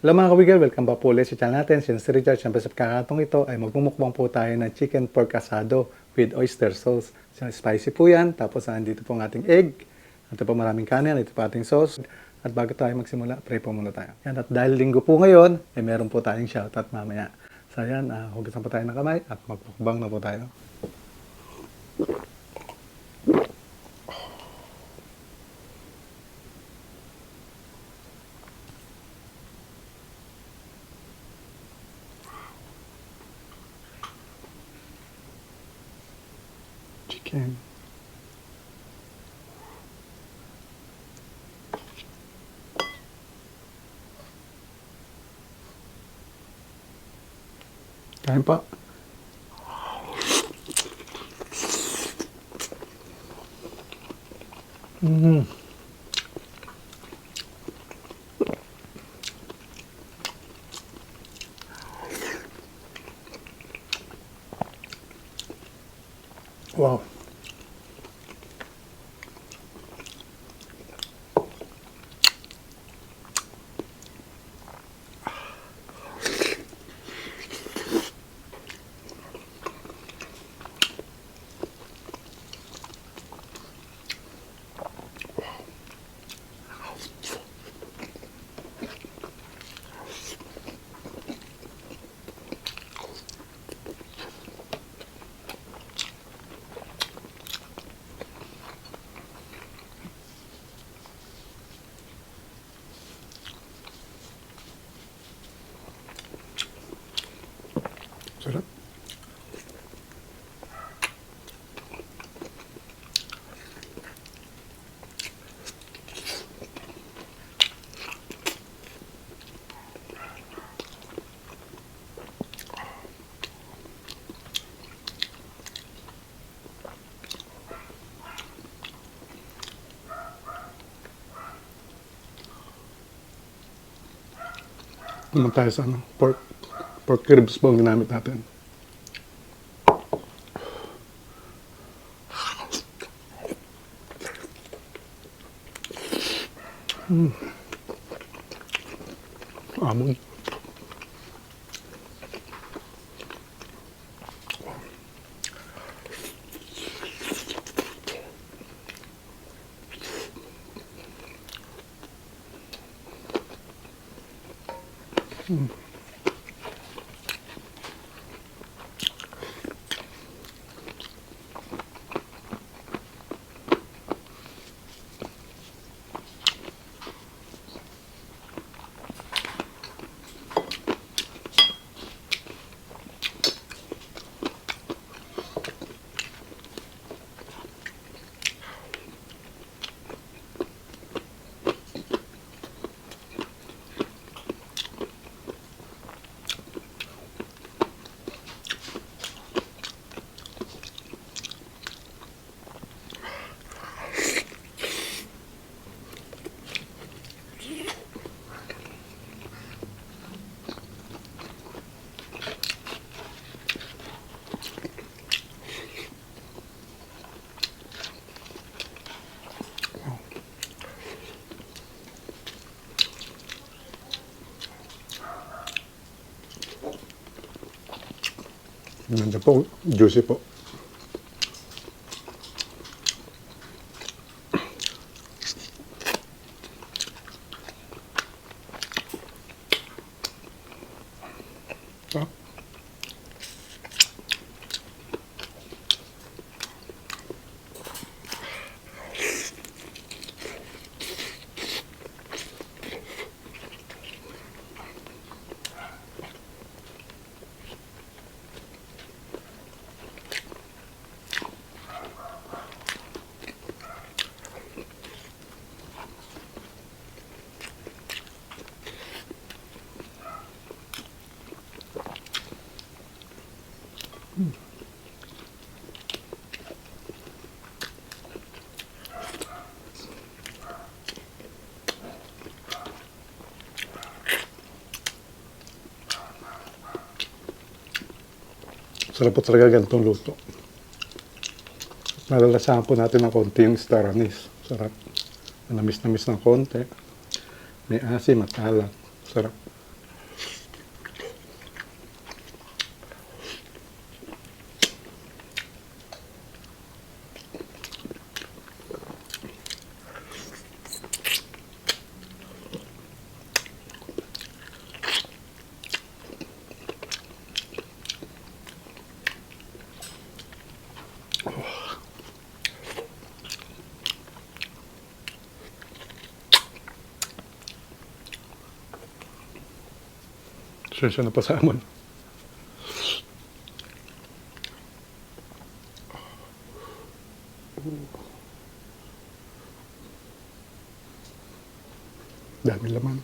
Hello mga kawigal, welcome back po ulit sa channel natin. Si Richard, siyempre sa pagkakatong ito ay magmumukbang po tayo ng chicken pork asado with oyster sauce. So, spicy po yan, tapos andito po ang ating egg. Ito po maraming kanin, ito po ating sauce. At bago tayo magsimula, pray po muna tayo. Yan, at dahil linggo po ngayon, meron po tayong shoutout mamaya. So yan, hugasan po tayo ng kamay at magmukbang na po tayo. Chicken. Kain pa. Wow. Sarap. Naman tayo sa pork ribs po ang ginamit natin. Amoy. Ganda po, juicy po. Ah. Sarap po talaga ganitong luto. Malalasahan po natin ng konti yung star anise. Sarap. Namis-namis ng konti. May asim at alat. Sarap. Pasensya na pa sa amon. Dami laman.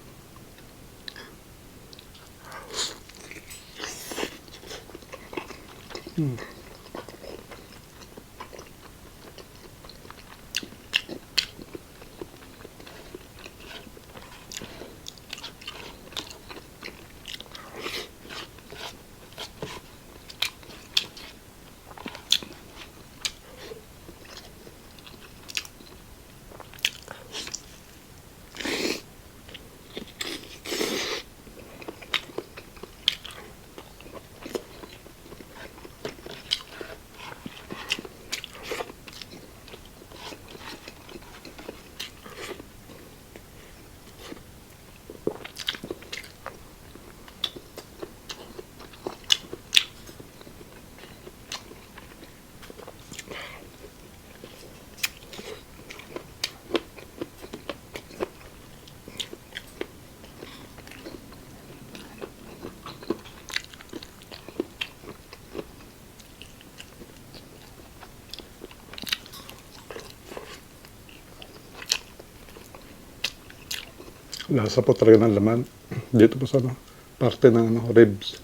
Lasa po talaga ng laman. Dito po sa parte ng ribs.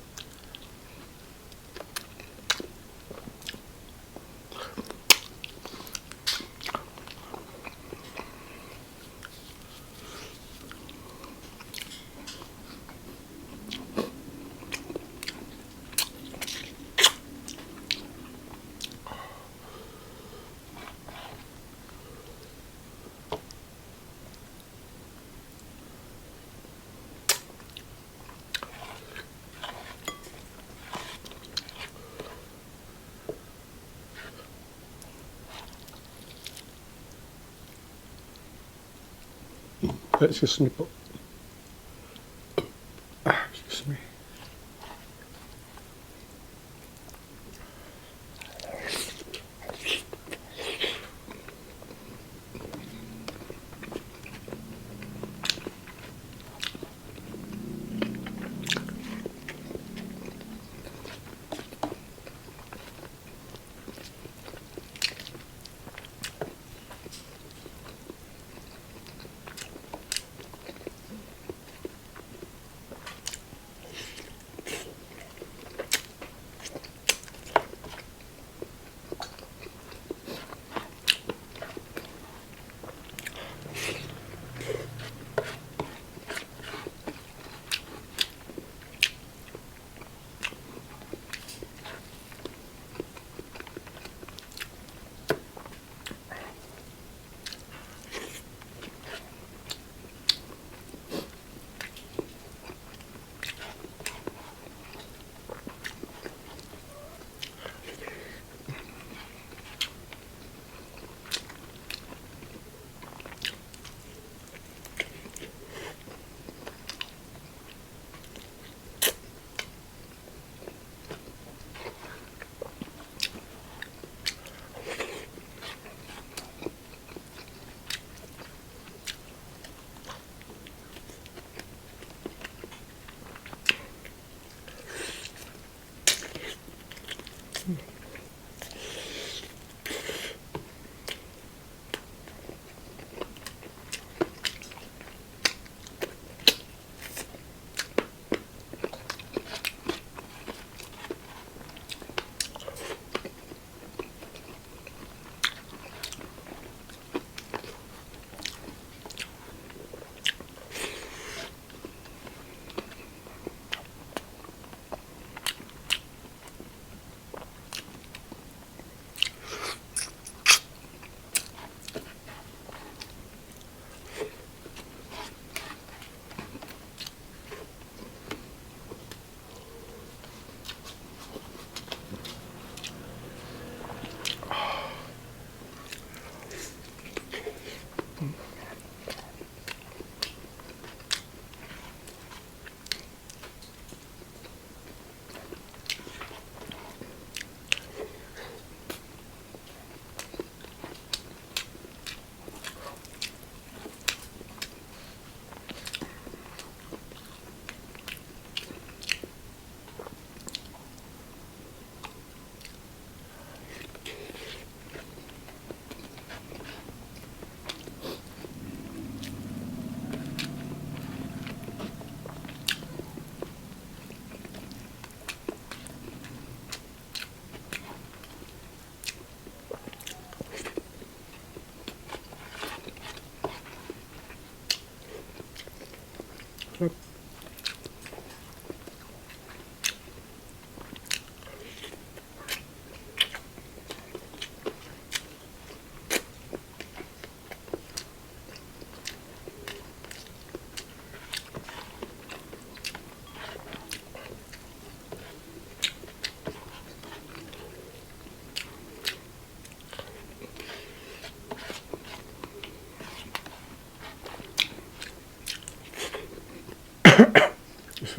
Excuse me po. Excuse me.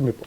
Dami po.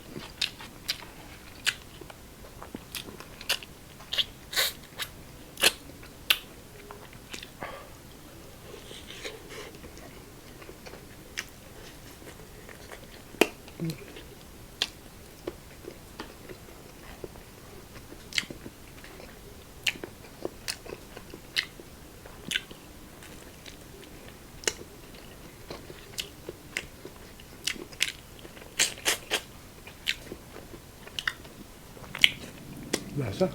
Lasa.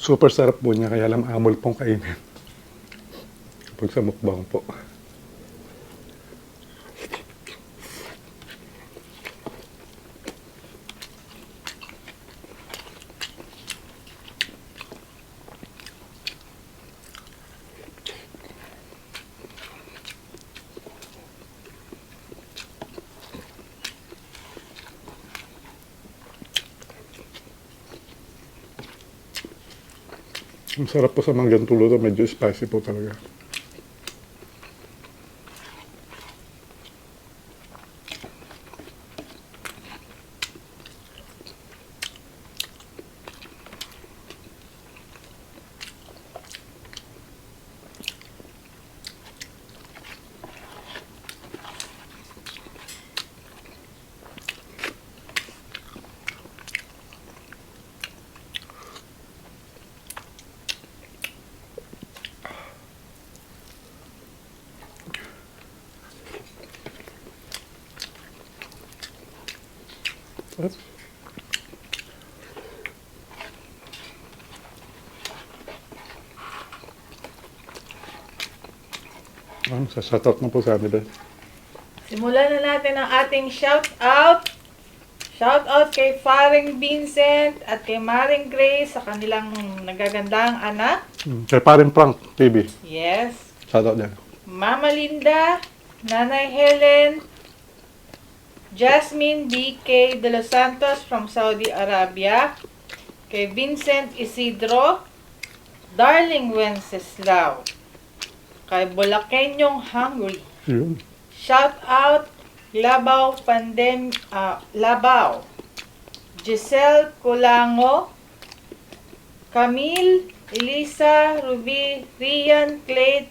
Super sarap po niya, kaya lang amol pong kainin. Kapag sa mukbang po. Ang sarap po sa mga ganitong luto, medyo spicy po talaga. Sarap. Sa-shoutout na po sa amin din. Simulan na natin ang ating shout-out. Shout-out kay Faring Vincent at kay Maring Grace sa kanilang nagagandang anak. Kaya pa rin Frank TV. Yes. Shoutout din. Mama Linda, Nanay Helen, Jasmine D.K. de los Santos from Saudi Arabia, kay Vincent Isidro, Darling Wenceslao. Kay Bulakenyong Hungry. Yun. Shout out Labaw. Giselle Culango. Camille, Elisa, Ruby, Rian, Clade,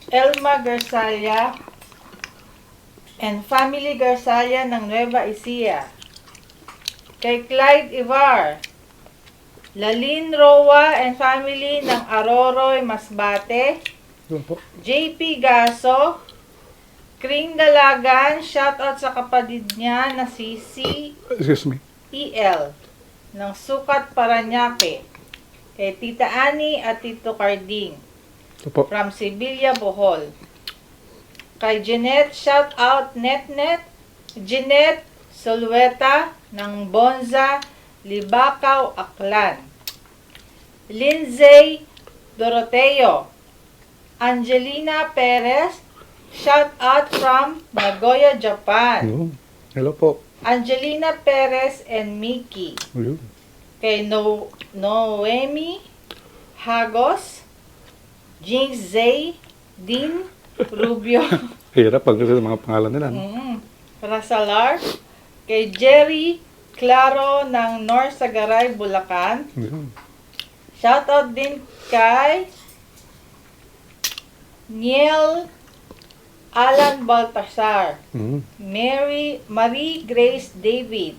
Elma Garsalia, and Family Garsalia ng Nueva Ecija. Kay Clyde Ivar, Lalin Roa and family ng Aroroy, Masbate, Yun po. JP Gaso, Kring Dalagan, shoutout sa kapatid niya na si Excuse me. CEL ng Sukat Paranaque. Kay Tita Ani at Tito Carding Ito po. from Sevilla, Bohol. Kay Jeanette, shout out Netnet. Jeanette Solueta ng Bonza, Libacao, Aklan. Lindsay Doroteo. Angelina Perez, shout out from Nagoya, Japan. Yun. Hello po. Angelina Perez and Mickey. Yun. Kay Noemi Hagos, Jinx Zay, Dean Rubio, Hirap pag sa mga pangalan nila. No? Rasalar, kay Jerry Claro ng North Sagaray, Bulacan. Yun. Shoutout din kay Niel Alan Baltasar, Mm. Marie Grace David,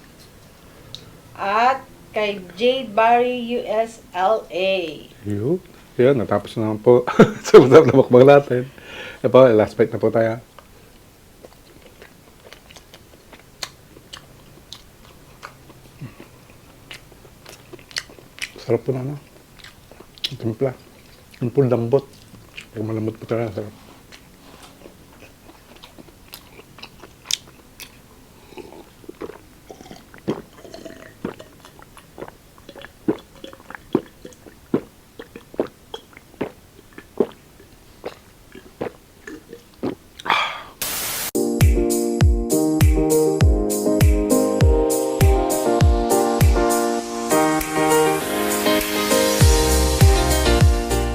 at kay Jade Barry USLA. Yun. Yan, natapos na naman po. Sa masarap na mukbang natin. Ito po, last bite na po tayo. Sarap po na, no? Ang timpla. Yung po lambot. Pag malambot po talaga, sarap.